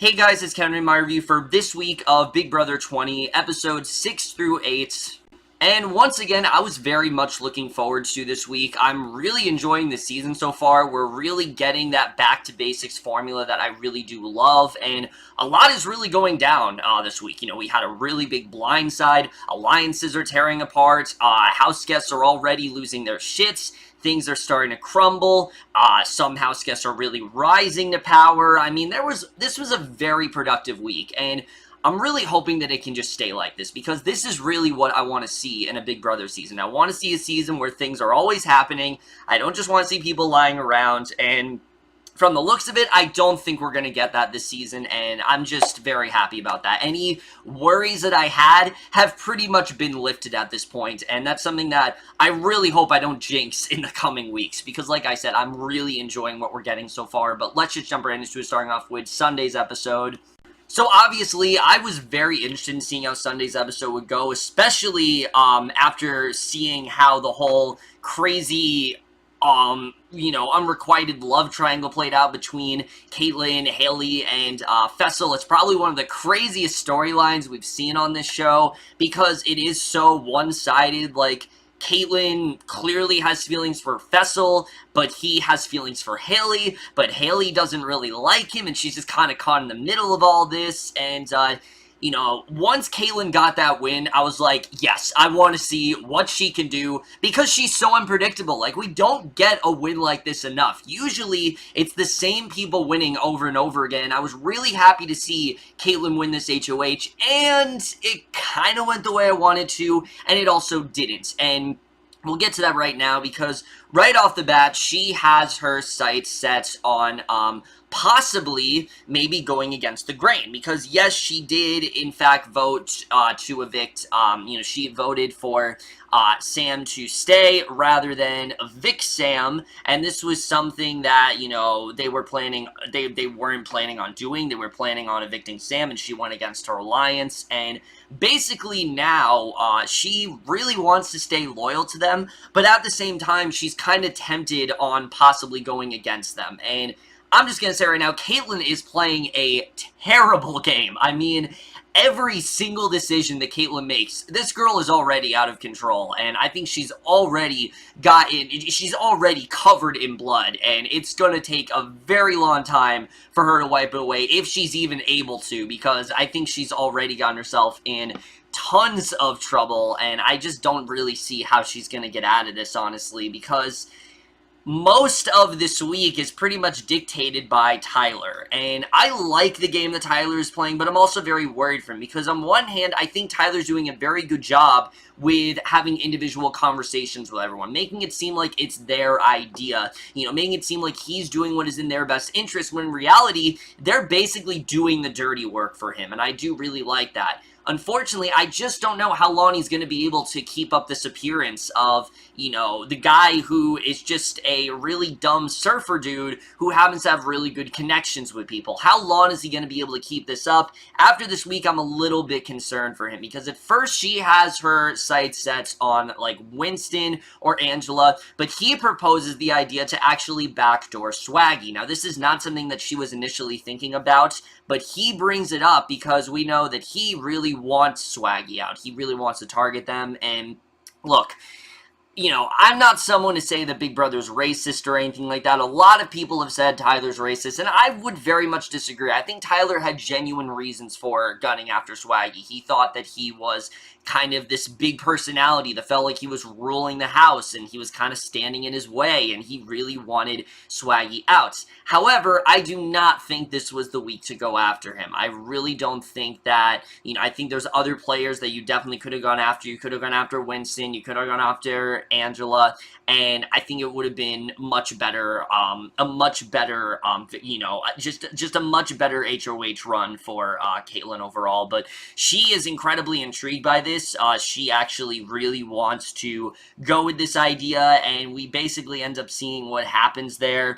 Hey guys, it's Ken with my review for this week of Big Brother 20, episodes 6 through 8. And once again, I was very much looking forward to this week. I'm really enjoying the season so far. We're really getting that back to basics formula that I really do love, and a lot is really going down this week. You know, we had a really big blindside, alliances are tearing apart, house guests are already losing their shits, things are starting to crumble, some house guests are really rising to power. I mean, this was a very productive week, and I'm really hoping that it can just stay like this, because this is really what I want to see in a Big Brother season. I want to see a season where things are always happening. I don't just want to see people lying around, and from the looks of it, I don't think we're going to get that this season, and I'm just very happy about that. Any worries that I had have pretty much been lifted at this point, and that's something that I really hope I don't jinx in the coming weeks, because like I said, I'm really enjoying what we're getting so far. But let's just jump right into it, starting off with Sunday's episode. So obviously, I was very interested in seeing how Sunday's episode would go, especially after seeing how the whole crazy, unrequited love triangle played out between Kaytlyn, Haleigh, and Faysal. It's probably one of the craziest storylines we've seen on this show, because it is so one-sided. Like, Kaytlyn clearly has feelings for Faysal, but he has feelings for Haleigh, but Haleigh doesn't really like him, and she's just kind of caught in the middle of all this. And once Kaytlyn got that win, I was like, yes, I want to see what she can do, because she's so unpredictable. Like, we don't get a win like this enough. Usually, it's the same people winning over and over again. I was really happy to see Kaytlyn win this HOH, and it kind of went the way I wanted to, and it also didn't. And we'll get to that right now, because right off the bat, she has her sights set on possibly maybe going against the grain, because yes, she did in fact vote to evict. She voted for Sam to stay rather than evict Sam, and this was something that they were planning. They weren't planning on doing. They were planning on evicting Sam, and she went against her alliance. And basically now she really wants to stay loyal to them, but at the same time she's kind of tempted on possibly going against them. And I'm just going to say right now, Kaytlyn is playing a terrible game. I mean, every single decision that Kaytlyn makes, this girl is already out of control, and I think she's already covered in blood, and it's going to take a very long time for her to wipe it away, if she's even able to, because I think she's already gotten herself in tons of trouble, and I just don't really see how she's going to get out of this, honestly, because most of this week is pretty much dictated by Tyler, and I like the game that Tyler is playing, but I'm also very worried for him, because on one hand, I think Tyler's doing a very good job with having individual conversations with everyone, making it seem like it's their idea, making it seem like he's doing what is in their best interest, when in reality, they're basically doing the dirty work for him, and I do really like that. Unfortunately, I just don't know how long he's going to be able to keep up this appearance of, the guy who is just a really dumb surfer dude who happens to have really good connections with people. How long is he going to be able to keep this up? After this week, I'm a little bit concerned for him, because at first she has her sights set on, like, Winston or Angela, but he proposes the idea to actually backdoor Swaggy. Now, this is not something that she was initially thinking about, but he brings it up because we know that he really wants Swaggy out. He really wants to target them, and look, I'm not someone to say that Big Brother's racist or anything like that. A lot of people have said Tyler's racist, and I would very much disagree. I think Tyler had genuine reasons for gunning after Swaggy. He thought that he was kind of this big personality that felt like he was ruling the house, and he was kind of standing in his way, and he really wanted Swaggy out. However, I do not think this was the week to go after him. I really don't think that, I think there's other players that you definitely could have gone after. You could have gone after Winston, you could have gone after Angela, and I think it would have been much better, just a much better HOH run for Kaytlyn overall. But she is incredibly intrigued by this. She actually really wants to go with this idea, and we basically end up seeing what happens there.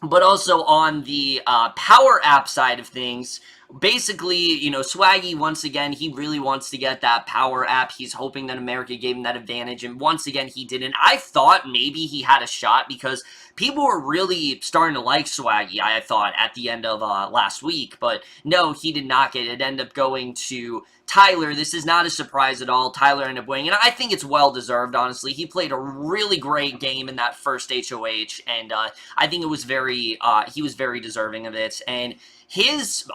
But also on the power app side of things, basically, you know, Swaggy, once again, he really wants to get that power app. He's hoping that America gave him that advantage, and once again, he didn't. I thought maybe he had a shot because people were really starting to like Swaggy, I thought, at the end of last week, but no, he did not get it. It ended up going to Tyler. This is not a surprise at all. Tyler ended up winning, and I think it's well-deserved, honestly. He played a really great game in that first HOH, and I think it was he was very deserving of it, and his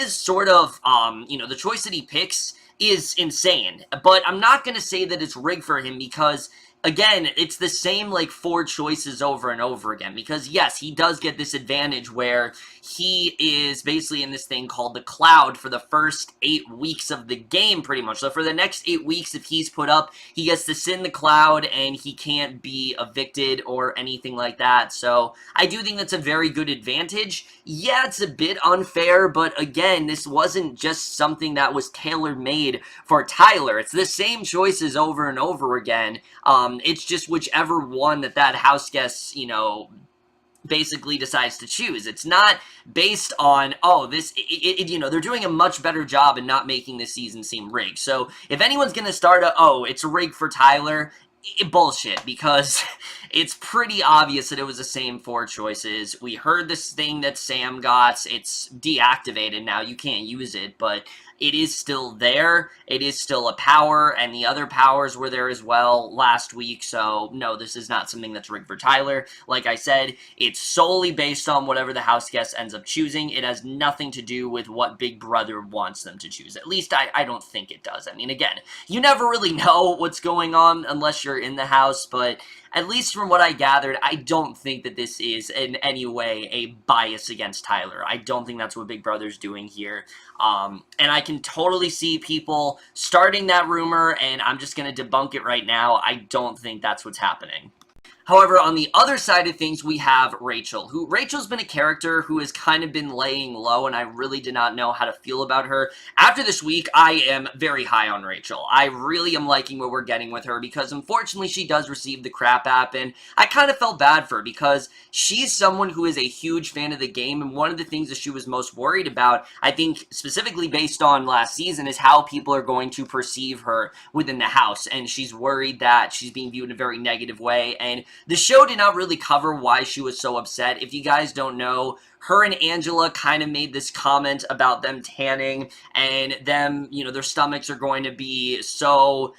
sort of, you know, the choice that he picks is insane, but I'm not going to say that it's rigged for him because, again, it's the same, like, 4 choices over and over again, because, yes, he does get this advantage where he is basically in this thing called the Cloud for the first 8 weeks of the game, pretty much. So for the next 8 weeks, if he's put up, he gets to sit in the Cloud, and he can't be evicted or anything like that. So I do think that's a very good advantage. Yeah, it's a bit unfair, but again, this wasn't just something that was tailor-made for Tyler. It's the same choices over and over again. It's just whichever one that house guest, you know, basically decides to choose. It's not based on, oh, you know, they're doing a much better job in not making this season seem rigged. So if anyone's going to start it's rigged for Tyler, bullshit, because it's pretty obvious that it was the same 4 choices. We heard this thing that Sam got. It's deactivated now. You can't use it, but it is still there. It is still a power, and the other powers were there as well last week, so no, this is not something that's rigged for Tyler. Like I said, it's solely based on whatever the house guest ends up choosing. It has nothing to do with what Big Brother wants them to choose. At least I don't think it does. I mean, again, you never really know what's going on unless you're in the house, but at least from what I gathered, I don't think that this is in any way a bias against Tyler. I don't think that's what Big Brother's doing here. And I can totally see people starting that rumor, and I'm just going to debunk it right now. I don't think that's what's happening. However, on the other side of things, we have Rachel, Rachel's been a character who has kind of been laying low, and I really did not know how to feel about her. After this week, I am very high on Rachel. I really am liking what we're getting with her, because unfortunately, she does receive the crap app, and I kind of felt bad for her, because she's someone who is a huge fan of the game, and one of the things that she was most worried about, I think specifically based on last season, is how people are going to perceive her within the house, and she's worried that she's being viewed in a very negative way, and the show did not really cover why she was so upset. If you guys don't know, her and Angela kind of made this comment about them tanning and them, you know, their stomachs are going to be so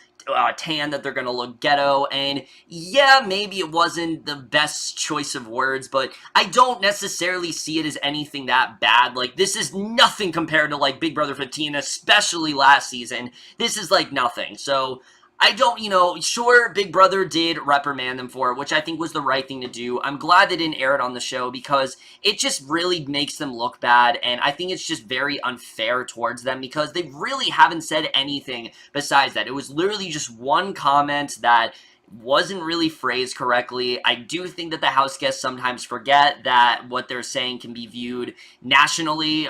tan that they're going to look ghetto, and yeah, maybe it wasn't the best choice of words, but I don't necessarily see it as anything that bad. Like, this is nothing compared to, like, Big Brother 15, especially last season. This is, like, nothing, so I don't, you know, sure, Big Brother did reprimand them for it, which I think was the right thing to do. I'm glad they didn't air it on the show because it just really makes them look bad, and I think it's just very unfair towards them because they really haven't said anything besides that. It was literally just one comment that wasn't really phrased correctly. I do think that the house guests sometimes forget that what they're saying can be viewed nationally,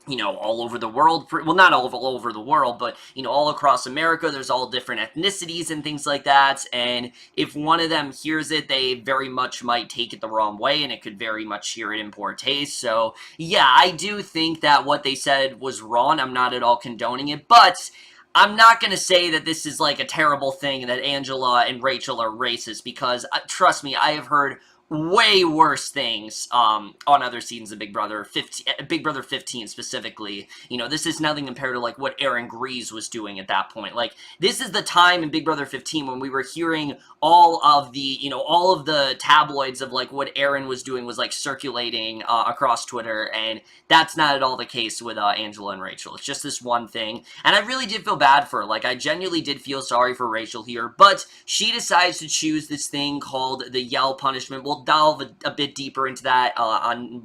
you know, all over the world. Well, not all over the world, but, you know, all across America, there's all different ethnicities and things like that, and if one of them hears it, they very much might take it the wrong way, and it could very much hear it in poor taste. So, yeah, I do think that what they said was wrong. I'm not at all condoning it, but I'm not going to say that this is, like, a terrible thing that Angela and Rachel are racist, because, trust me, I have heard way worse things on other seasons of Big Brother 15 specifically. You know, this is nothing compared to like what Aaron Grease was doing at that point. Like, this is the time in Big Brother 15 when we were hearing all of the, you know, all of the tabloids of like what Aaron was doing was like circulating across Twitter, and that's not at all the case with Angela and Rachel. It's just this one thing, and I really did feel bad for her. Like, I genuinely did feel sorry for Rachel here, but she decides to choose this thing called the Yell punishment. We'll delve a bit deeper into that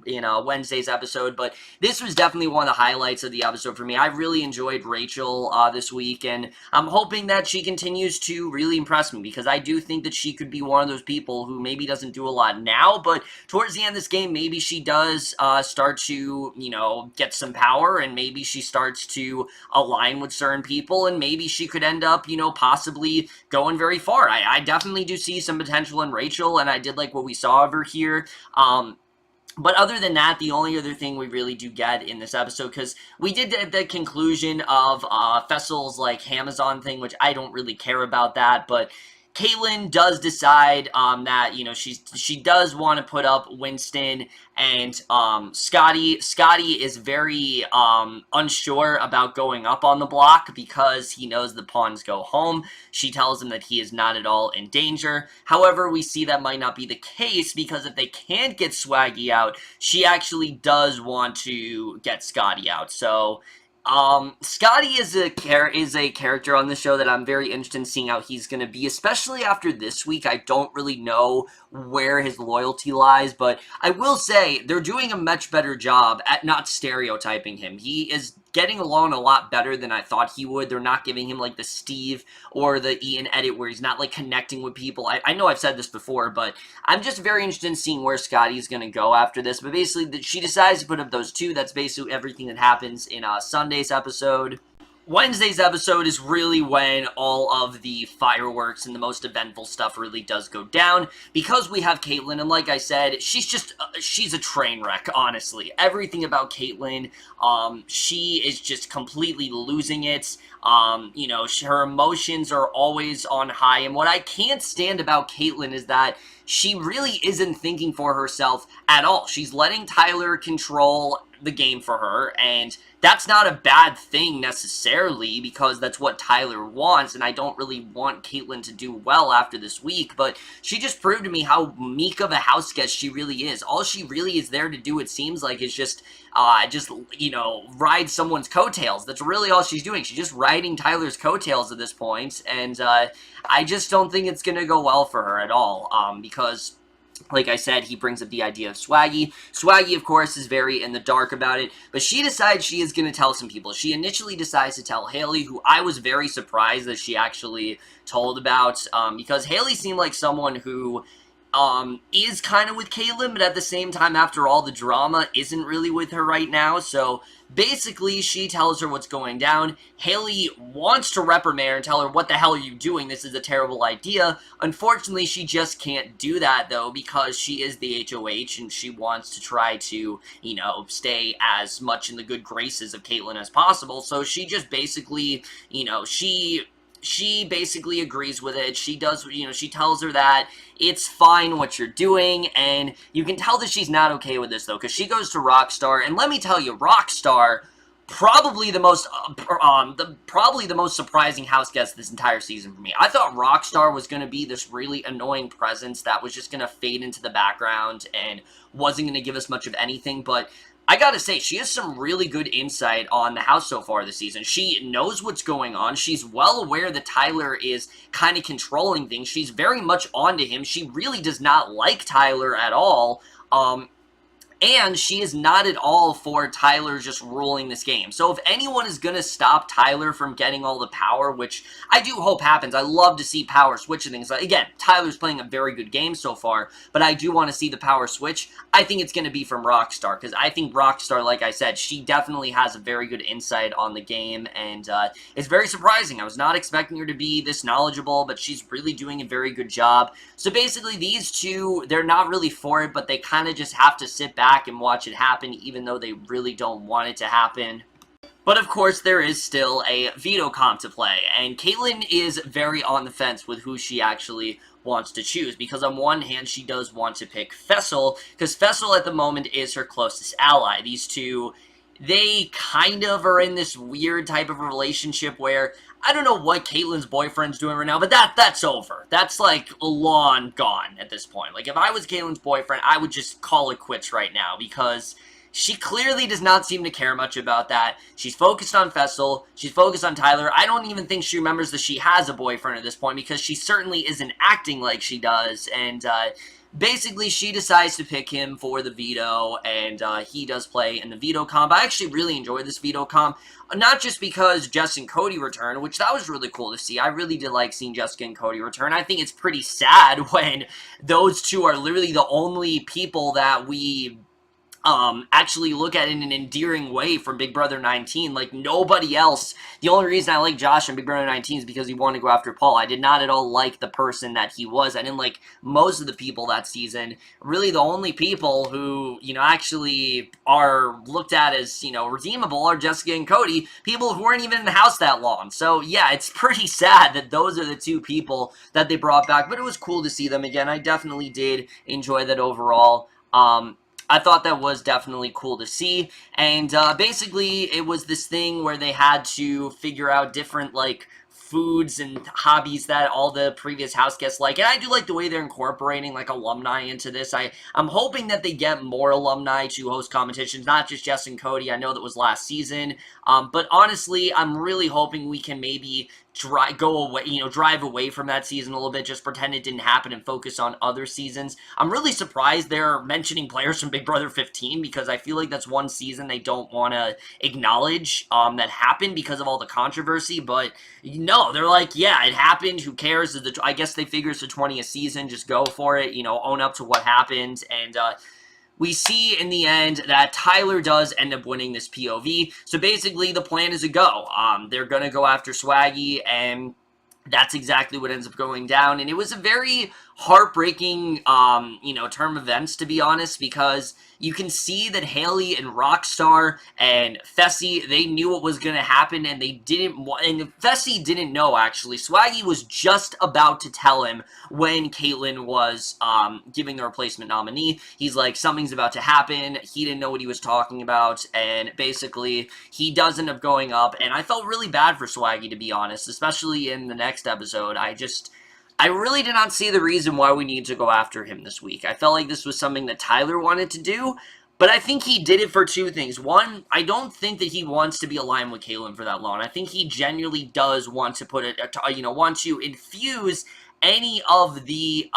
in Wednesday's episode, but this was definitely one of the highlights of the episode for me. I really enjoyed Rachel this week, and I'm hoping that she continues to really impress me, because I do think that she could be one of those people who maybe doesn't do a lot now, but towards the end of this game, maybe she does start to, you know, get some power, and maybe she starts to align with certain people, and maybe she could end up, you know, possibly going very far. I definitely do see some potential in Rachel, and I did like what we saw saw of her here. But other than that, the only other thing we really do get in this episode, because we did the conclusion of Faysal's, like, Amazon thing, which I don't really care about that, but Kaitlyn does decide that, you know, she does want to put up Winston and Scottie. Scottie is very unsure about going up on the block because he knows the pawns go home. She tells him that he is not at all in danger. However, we see that might not be the case because if they can't get Swaggy out, she actually does want to get Scottie out. So Scottie is a character on the show that I'm very interested in seeing how he's going to be, especially after this week. I don't really know where his loyalty lies, but I will say they're doing a much better job at not stereotyping him. He is getting along a lot better than I thought he would. They're not giving him, like, the Steve or the Ian edit where he's not, like, connecting with people. I know I've said this before, but I'm just very interested in seeing where Scottie's going to go after this. But basically, she decides to put up those two. That's basically everything that happens in Sunday's episode. Wednesday's episode is really when all of the fireworks and the most eventful stuff really does go down, because we have Kaitlyn, and like I said, she's a train wreck, honestly. Everything about Kaitlyn, she is just completely losing it. You know, her emotions are always on high, and what I can't stand about Kaitlyn is that she really isn't thinking for herself at all. She's letting Tyler control the game for her, and that's not a bad thing necessarily because that's what Tyler wants, and I don't really want Kaitlyn to do well after this week, but she just proved to me how meek of a house guest she really is. All she really is there to do, it seems like, is just you know, ride someone's coattails. That's really all she's doing. She's just riding Tyler's coattails at this point, and I just don't think it's going to go well for her at all, because like I said, he brings up the idea of Swaggy. Swaggy, of course, is very in the dark about it, but she decides she is going to tell some people. She initially decides to tell Haleigh, who I was very surprised that she actually told about, because Haleigh seemed like someone who is kind of with Kaitlyn, but at the same time, after all the drama, isn't really with her right now. So basically, she tells her what's going down. Haleigh wants to reprimand her and tell her, what the hell are you doing? This is a terrible idea. Unfortunately, she just can't do that, though, because she is the HOH, and she wants to try to, you know, stay as much in the good graces of Kaitlyn as possible. So she just basically, you know, she basically agrees with it. She does, you know, she tells her that it's fine what you're doing, and you can tell that she's not okay with this, though, because she goes to Rockstar, and let me tell you, Rockstar, probably the most surprising house guest this entire season for me. I thought Rockstar was going to be this really annoying presence that was just going to fade into the background and wasn't going to give us much of anything, but I gotta say, she has some really good insight on the house so far this season. She knows what's going on. She's well aware that Tyler is kind of controlling things. She's very much onto him. She really does not like Tyler at all. And she is not at all for Tyler just ruling this game. So if anyone is going to stop Tyler from getting all the power, which I do hope happens, I love to see power switch and things. Again, Tyler's playing a very good game so far, but I do want to see the power switch. I think it's going to be from Rockstar, because I think Rockstar, like I said, she definitely has a very good insight on the game, and it's very surprising. I was not expecting her to be this knowledgeable, but she's really doing a very good job. So basically, these two, they're not really for it, but they kind of just have to sit back and watch it happen, even though they really don't want it to happen. But of course, there is still a veto comp to play, and Kaitlyn is very on the fence with who she actually wants to choose, because on one hand, she does want to pick Faysal, because Faysal at the moment is her closest ally. These two, they kind of are in this weird type of relationship where I don't know what Kaitlyn's boyfriend's doing right now, but that's over. That's, like, long gone at this point. Like, if I was Kaitlyn's boyfriend, I would just call it quits right now, because she clearly does not seem to care much about that. She's focused on Faysal. She's focused on Tyler. I don't even think she remembers that she has a boyfriend at this point, because she certainly isn't acting like she does, and, basically, she decides to pick him for the veto, and he does play in the veto comp. I actually really enjoyed this veto comp, not just because Jess and Cody returned, which that was really cool to see. I really did like seeing Jessica and Cody return. I think it's pretty sad when those two are literally the only people that we actually look at it in an endearing way from Big Brother 19. Like, nobody else. The only reason I like Josh in Big Brother 19 is because he wanted to go after Paul. I did not at all like the person that he was. I didn't like most of the people that season. Really, the only people who, actually are looked at as, redeemable are Jessica and Cody, people who weren't even in the house that long. So, yeah, it's pretty sad that those are the two people that they brought back, but it was cool to see them again. I definitely did enjoy that overall. I thought that was definitely cool to see, and basically it was this thing where they had to figure out different, like, foods and hobbies that all the previous house guests like, and I do like the way they're incorporating, like, alumni into this. I'm hoping that they get more alumni to host competitions, not just Jess and Cody. I know that was last season, but honestly, I'm really hoping we can maybe drive away from that season a little bit, just pretend it didn't happen and focus on other seasons. I'm really surprised they're mentioning players from Big Brother 15, because I feel like that's one season they don't want to acknowledge that happened because of all the controversy, but no, they're like, yeah, it happened, who cares? I guess they figure it's the 20th season, just go for it, own up to what happened, and we see in the end that Tyler does end up winning this POV. So basically, the plan is a go. They're going to go after Swaggy, and that's exactly what ends up going down. And it was a very heartbreaking, term of events, to be honest, because you can see that Haleigh and Rockstar and Fessy, they knew what was going to happen, and they didn't and Fessy didn't know, actually. Swaggy was just about to tell him when Kaitlyn was giving the replacement nominee. He's like, something's about to happen. He didn't know what he was talking about, and basically, he does end up going up, and I felt really bad for Swaggy, to be honest, especially in the next episode. I really did not see the reason why we need to go after him this week. I felt like this was something that Tyler wanted to do, but I think he did it for two things. One, I don't think that he wants to be aligned with Kaitlyn for that long. I think he genuinely does want to want to infuse any of the,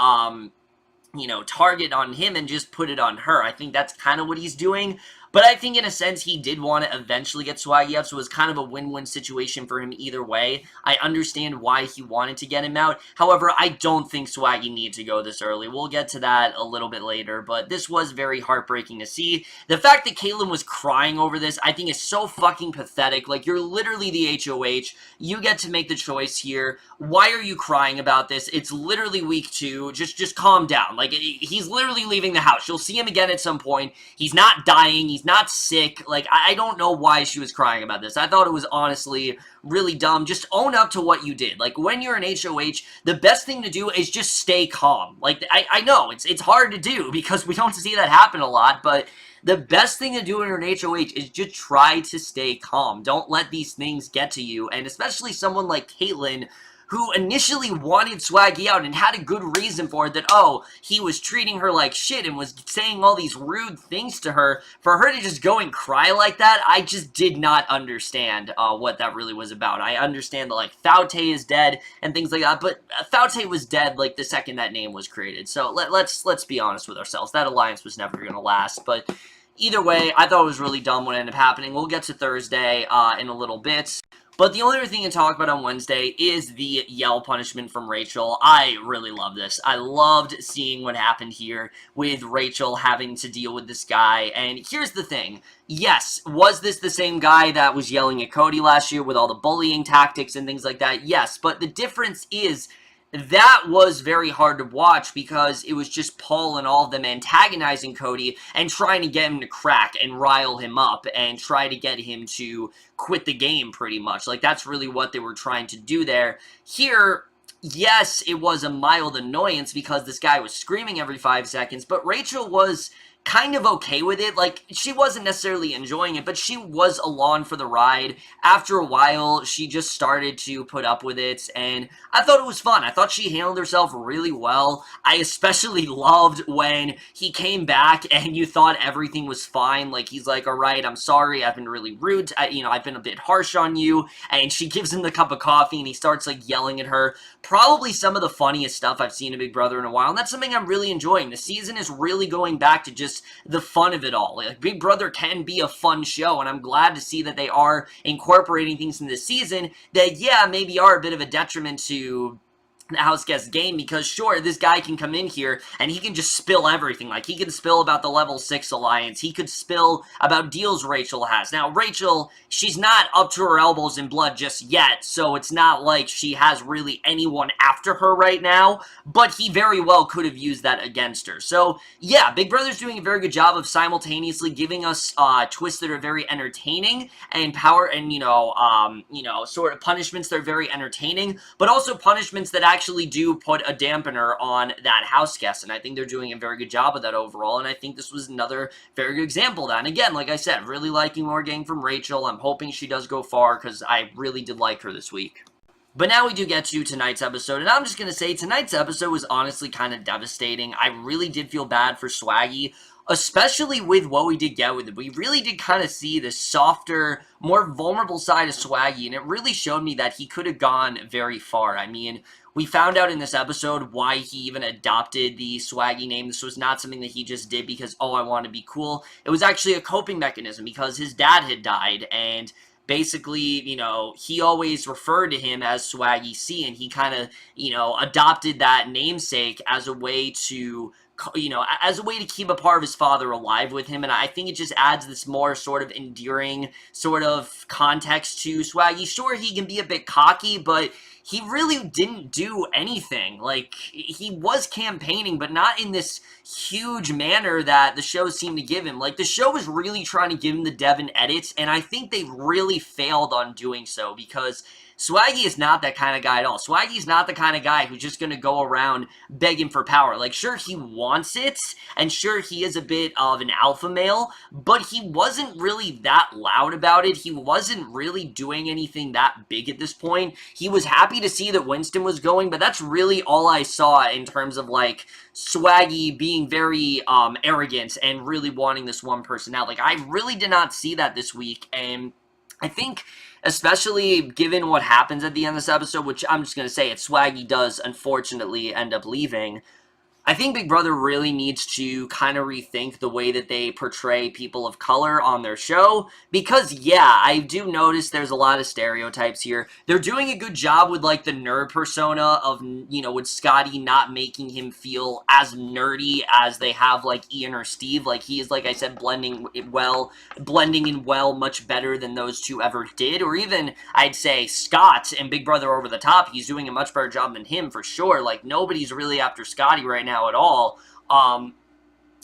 target on him and just put it on her. I think that's kind of what he's doing. But I think in a sense he did want to eventually get Swaggy up, so it was kind of a win-win situation for him either way. I understand why he wanted to get him out. However, I don't think Swaggy needed to go this early. We'll get to that a little bit later, but this was very heartbreaking to see. The fact that Kaitlyn was crying over this, I think is so fucking pathetic. Like, you're literally the HOH. You get to make the choice here. Why are you crying about this? It's literally week 2. Just calm down. Like, he's literally leaving the house. You'll see him again at some point. He's not dying. He's not sick. Like, I don't know why she was crying about this. I thought it was honestly really dumb. Just own up to what you did. Like, when you're an HOH, the best thing to do is just stay calm. Like, I know, it's hard to do because we don't see that happen a lot, but the best thing to do when you're an HOH is just try to stay calm. Don't let these things get to you, and especially someone like Kaitlyn, who initially wanted Swaggy out and had a good reason for it, that, oh, he was treating her like shit and was saying all these rude things to her. For her to just go and cry like that, I just did not understand what that really was about. I understand that, like, Faute is dead and things like that, but Faute was dead, like, the second that name was created. So let's be honest with ourselves. That alliance was never going to last, but either way, I thought it was really dumb what ended up happening. We'll get to Thursday in a little bit. But the only other thing to talk about on Wednesday is the yell punishment from Rachel. I really love this. I loved seeing what happened here with Rachel having to deal with this guy. And here's the thing. Yes, was this the same guy that was yelling at Cody last year with all the bullying tactics and things like that? Yes, but the difference is that was very hard to watch because it was just Paul and all of them antagonizing Cody and trying to get him to crack and rile him up and try to get him to quit the game pretty much. Like, that's really what they were trying to do there. Here, yes, it was a mild annoyance because this guy was screaming every 5 seconds, but Rachel was kind of okay with it. Like, she wasn't necessarily enjoying it, but she was along for the ride. After a while, she just started to put up with it, and I thought it was fun. I thought she handled herself really well. I especially loved when he came back and you thought everything was fine. Like, he's like, all right, I'm sorry, I've been really rude. I've been a bit harsh on you, and she gives him the cup of coffee, and he starts, like, yelling at her. Probably some of the funniest stuff I've seen in Big Brother in a while, and that's something I'm really enjoying. The season is really going back to just the fun of it all. Like, Big Brother can be a fun show, and I'm glad to see that they are incorporating things in this season that, yeah, maybe are a bit of a detriment to the house guest game, because sure, this guy can come in here and he can just spill everything. Like, he can spill about the level 6 alliance, he could spill about deals Rachel has. Now, Rachel, she's not up to her elbows in blood just yet, so it's not like she has really anyone after her right now, but he very well could have used that against her. So yeah, Big Brother's doing a very good job of simultaneously giving us twists that are very entertaining, and power, and sort of punishments that are very entertaining, but also punishments that actually do put a dampener on that house guest, and I think they're doing a very good job of that overall, and I think this was another very good example of that. And again, like I said, really liking more game from Rachel. I'm hoping she does go far, because I really did like her this week. But now we do get to tonight's episode, and I'm just going to say tonight's episode was honestly kind of devastating. I really did feel bad for Swaggy, especially with what we did get with it. We really did kind of see the softer, more vulnerable side of Swaggy, and it really showed me that he could have gone very far. I mean, we found out in this episode why he even adopted the Swaggy name. This was not something that he just did because, oh, I want to be cool. It was actually a coping mechanism because his dad had died, and basically, he always referred to him as Swaggy C, and he kind of, adopted that namesake as a way to, as a way to keep a part of his father alive with him, and I think it just adds this more sort of endearing sort of context to Swaggy. Sure, he can be a bit cocky, but he really didn't do anything. Like, he was campaigning, but not in this huge manner that the show seemed to give him. Like, the show was really trying to give him the Devin edits, and I think they really failed on doing so, because Swaggy is not that kind of guy at all. Swaggy's not the kind of guy who's just going to go around begging for power. Like, sure, he wants it, and sure, he is a bit of an alpha male, but he wasn't really that loud about it. He wasn't really doing anything that big at this point. He was happy to see that Winston was going, but that's really all I saw in terms of, like, Swaggy being very arrogant and really wanting this one person out. Like, I really did not see that this week, and I think, especially given what happens at the end of this episode, which I'm just going to say, Swaggy does unfortunately end up leaving, I think Big Brother really needs to kind of rethink the way that they portray people of color on their show, because, yeah, I do notice there's a lot of stereotypes here. They're doing a good job with, like, the nerd persona of, with Scottie not making him feel as nerdy as they have, like, Ian or Steve. Like, he is, like I said, blending in well much better than those two ever did, or even, I'd say, Scott and Big Brother Over the Top, he's doing a much better job than him, for sure. Like, nobody's really after Scottie right now at all.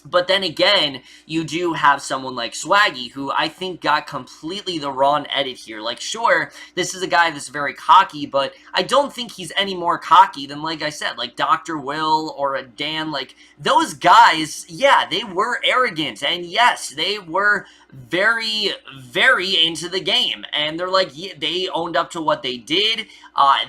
But then again, you do have someone like Swaggy, who I think got completely the wrong edit here. Like, sure, this is a guy that's very cocky, but I don't think he's any more cocky than, like I said, like Dr. Will or a Dan. Like, those guys, yeah, they were arrogant, and yes, they were very, very into the game, and they're like, yeah, they owned up to what they did.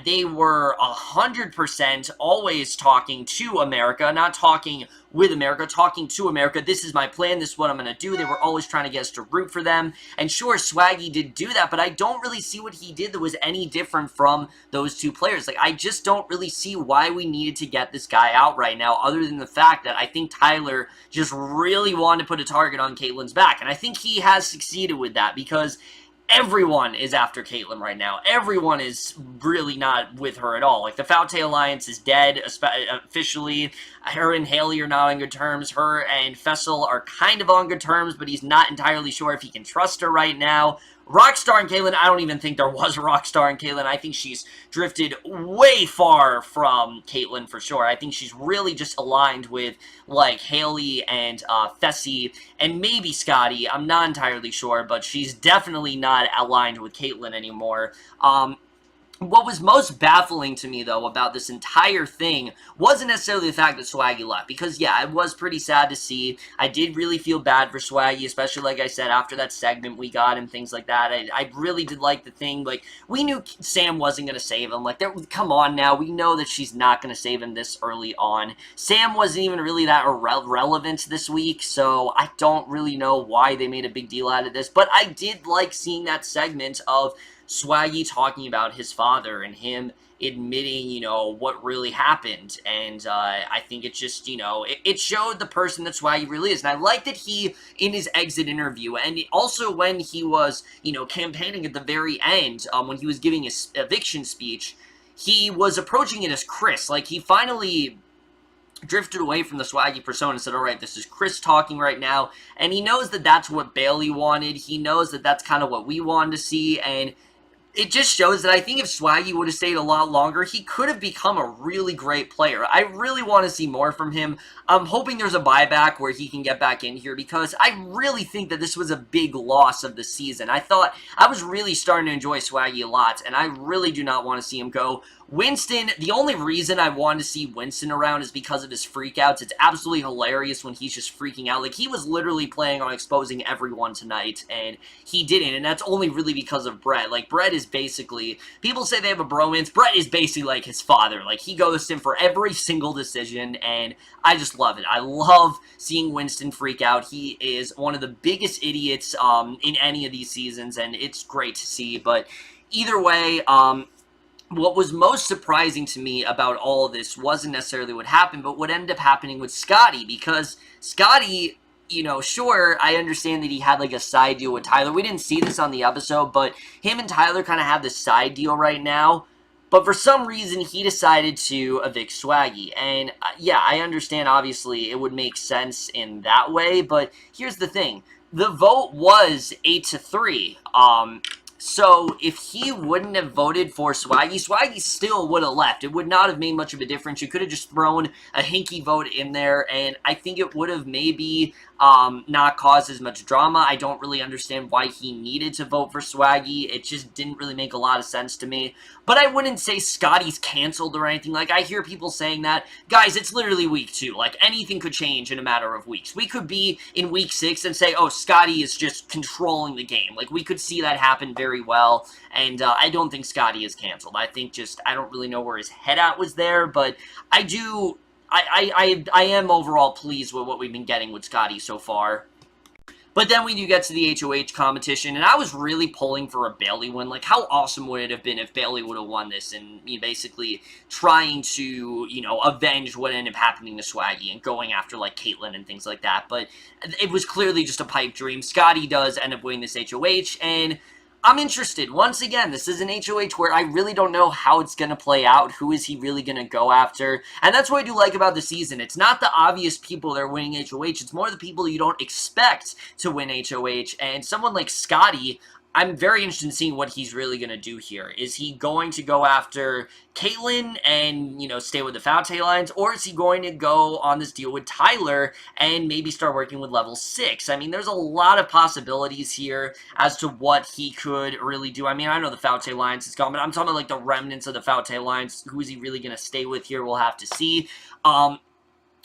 They were 100% always talking to America, not talking with America, talking to America. This is my plan, this is what I'm going to do. They were always trying to get us to root for them, and sure, Swaggy did do that, but I don't really see what he did that was any different from those two players. Like, I just don't really see why we needed to get this guy out right now, other than the fact that I think Tyler just really wanted to put a target on Kaitlyn's back, and I think he has succeeded with that, because everyone is after Kaitlyn right now. Everyone is really not with her at all. Like, the Faute Alliance is dead, officially. Her and Haleigh are not on good terms. Her and Faysal are kind of on good terms, but he's not entirely sure if he can trust her right now. Rockstar and Kaitlyn, I don't even think there was Rockstar and Kaitlyn. I think she's drifted way far from Kaitlyn for sure. I think she's really just aligned with, like, Haleigh and Fessy and maybe Scottie. I'm not entirely sure, but she's definitely not aligned with Kaitlyn anymore. What was most baffling to me, though, about this entire thing wasn't necessarily the fact that Swaggy left, because, yeah, it was pretty sad to see. I did really feel bad for Swaggy, especially, like I said, after that segment we got and things like that. I really did like the thing. Like, we knew Sam wasn't going to save him. Like, come on now. We know that she's not going to save him this early on. Sam wasn't even really that relevant this week, so I don't really know why they made a big deal out of this. But I did like seeing that segment of Swaggy talking about his father and him admitting, what really happened. And I think it just, it showed the person that Swaggy really is. And I like that he, in his exit interview, and also when he was, campaigning at the very end, when he was giving his eviction speech, he was approaching it as Chris. Like, he finally drifted away from the Swaggy persona and said, all right, this is Chris talking right now, and he knows that that's what Bayleigh wanted. He knows that that's kind of what we wanted to see, and it just shows that I think if Swaggy would have stayed a lot longer, he could have become a really great player. I really want to see more from him. I'm hoping there's a buyback where he can get back in here, because I really think that this was a big loss of the season. I was really starting to enjoy Swaggy a lot, and I really do not want to see him go. Winston, the only reason I wanted to see Winston around is because of his freakouts. It's absolutely hilarious when he's just freaking out. Like, he was literally planning on exposing everyone tonight, and he didn't, and that's only really because of Brett. Like, Brett is basically, people say they have a bromance, Brett is basically like his father. Like, he goes to him for every single decision, and I just love it. I love seeing Winston freak out. He is one of the biggest idiots in any of these seasons, and it's great to see. But either way, what was most surprising to me about all of this wasn't necessarily what happened, but what ended up happening with Scottie, because Scottie, you know, sure, I understand that he had like a side deal with Tyler. We didn't see this on the episode, but him and Tyler kind of have this side deal right now. But for some reason, he decided to evict Swaggy. And yeah, I understand, obviously, it would make sense in that way. But here's the thing. The vote was 8-3. So if he wouldn't have voted for Swaggy, Swaggy still would have left. It would not have made much of a difference. You could have just thrown a hinky vote in there, and I think it would have maybe not caused as much drama. I don't really understand why he needed to vote for Swaggy. It just didn't really make a lot of sense to me. But I wouldn't say Scottie's canceled or anything. Like, I hear people saying that. Guys, it's literally week 2. Like, anything could change in a matter of weeks. We could be in week 6 and say, oh, Scottie is just controlling the game. Like, we could see that happen very well. And I don't think Scottie is canceled. I think just, I don't really know where his head at was there. But I do... I am overall pleased with what we've been getting with Scottie so far. But then we do get to the HOH competition, and I was really pulling for a Bayleigh win. Like, how awesome would it have been if Bayleigh would have won this and basically trying to, you know, avenge what ended up happening to Swaggy and going after, like, Kaitlyn and things like that. But it was clearly just a pipe dream. Scottie does end up winning this HOH, and I'm interested. Once again, this is an HOH where I really don't know how it's going to play out. Who is he really going to go after? And that's what I do like about the season. It's not the obvious people that are winning HOH. It's more the people you don't expect to win HOH. And someone like Scottie, I'm very interested in seeing what he's really going to do here. Is he going to go after Kaitlyn and, you know, stay with the Faysal lines? Or is he going to go on this deal with Tyler and maybe start working with level 6? I mean, there's a lot of possibilities here as to what he could really do. I mean, I know the Faysal lines is gone, but I'm talking about, like, the remnants of the Faysal lines. Who is he really going to stay with here? We'll have to see.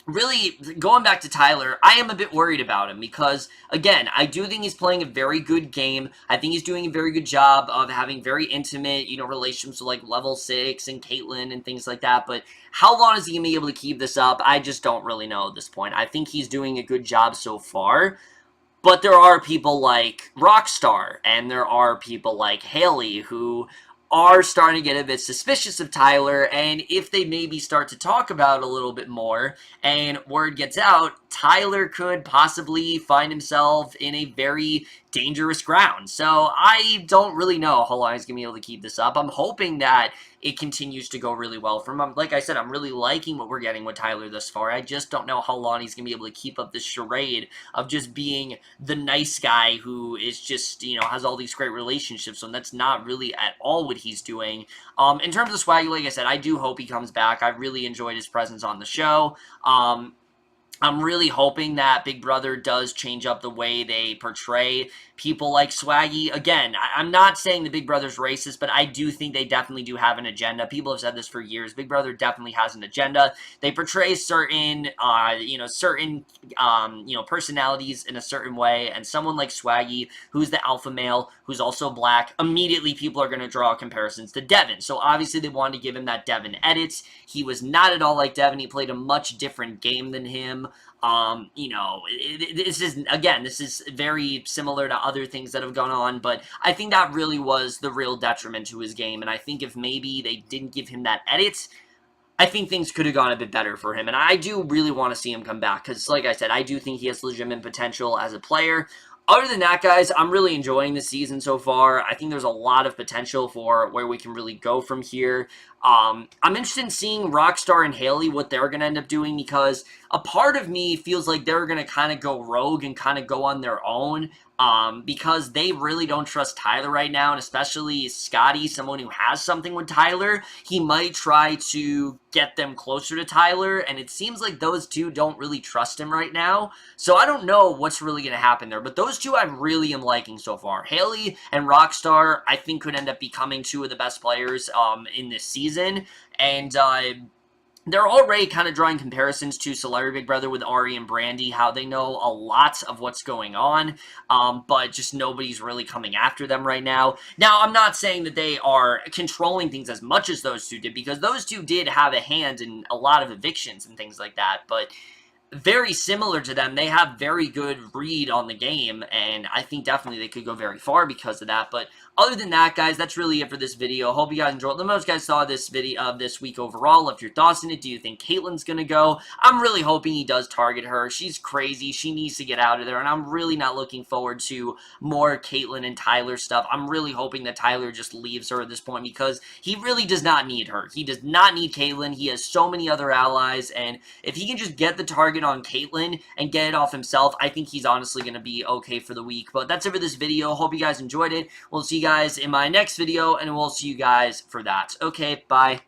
Really, going back to Tyler, I am a bit worried about him because, again, I do think he's playing a very good game. I think he's doing a very good job of having very intimate, you know, relationships with, like, level 6 and Kaitlyn and things like that, but how long is he going to be able to keep this up? I just don't really know at this point. I think he's doing a good job so far, but there are people like Rockstar, and there are people like Haleigh who are starting to get a bit suspicious of Tyler, and if they maybe start to talk about it a little bit more, and word gets out, Tyler could possibly find himself in a very dangerous ground. So I don't really know how long he's going to be able to keep this up. I'm hoping that it continues to go really well for him. Like I said, I'm really liking what we're getting with Tyler thus far. I just don't know how long he's going to be able to keep up this charade of just being the nice guy who is just, you know, has all these great relationships, and that's not really at all what he's doing. In terms of Swaggy, like I said, I do hope he comes back. I really enjoyed his presence on the show. I'm really hoping that Big Brother does change up the way they portray people like Swaggy. Again, I'm not saying the Big Brother's racist, but I do think they definitely do have an agenda. People have said this for years. Big Brother definitely has an agenda. They portray certain, personalities in a certain way, and someone like Swaggy, who's the alpha male, who's also black, immediately people are going to draw comparisons to Devin. So obviously they wanted to give him that Devin edit. He was not at all like Devin. He played a much different game than him. This is very similar to other things that have gone on, but I think that really was the real detriment to his game, and I think if maybe they didn't give him that edit, I think things could have gone a bit better for him, and I do really want to see him come back, because like I said, I do think he has legitimate potential as a player. other than that, guys, I'm really enjoying the season so far. I think there's a lot of potential for where we can really go from here. I'm interested in seeing Rockstar and Haleigh, what they're going to end up doing, because a part of me feels like they're going to kind of go rogue and kind of go on their own. Because they really don't trust Tyler right now, and especially Scottie, someone who has something with Tyler, he might try to get them closer to Tyler, and it seems like those two don't really trust him right now, so I don't know what's really going to happen there, but those two I really am liking so far. Haleigh and Rockstar, I think, could end up becoming two of the best players in this season, and they're already kind of drawing comparisons to Celebrity Big Brother with Ari and Brandy, how they know a lot of what's going on, but just nobody's really coming after them right now. Now, I'm not saying that they are controlling things as much as those two did, because those two did have a hand in a lot of evictions and things like that, but very similar to them. They have very good read on the game, and I think definitely they could go very far because of that. But other than that, guys, that's really it for this video. Hope you guys enjoyed. Let me know what you guys saw this video of this week overall. Left your thoughts in it. Do you think Kaitlyn's gonna go? I'm really hoping he does target her. She's crazy. She needs to get out of there, and I'm really not looking forward to more Kaitlyn and Tyler stuff. I'm really hoping that Tyler just leaves her at this point, because he really does not need her. He does not need Kaitlyn. He has so many other allies, and if he can just get the target on Kaitlyn and get it off himself, I think he's honestly going to be okay for the week. But that's it for this video. Hope you guys enjoyed it. We'll see you guys in my next video, and we'll see you guys for that. Okay, bye.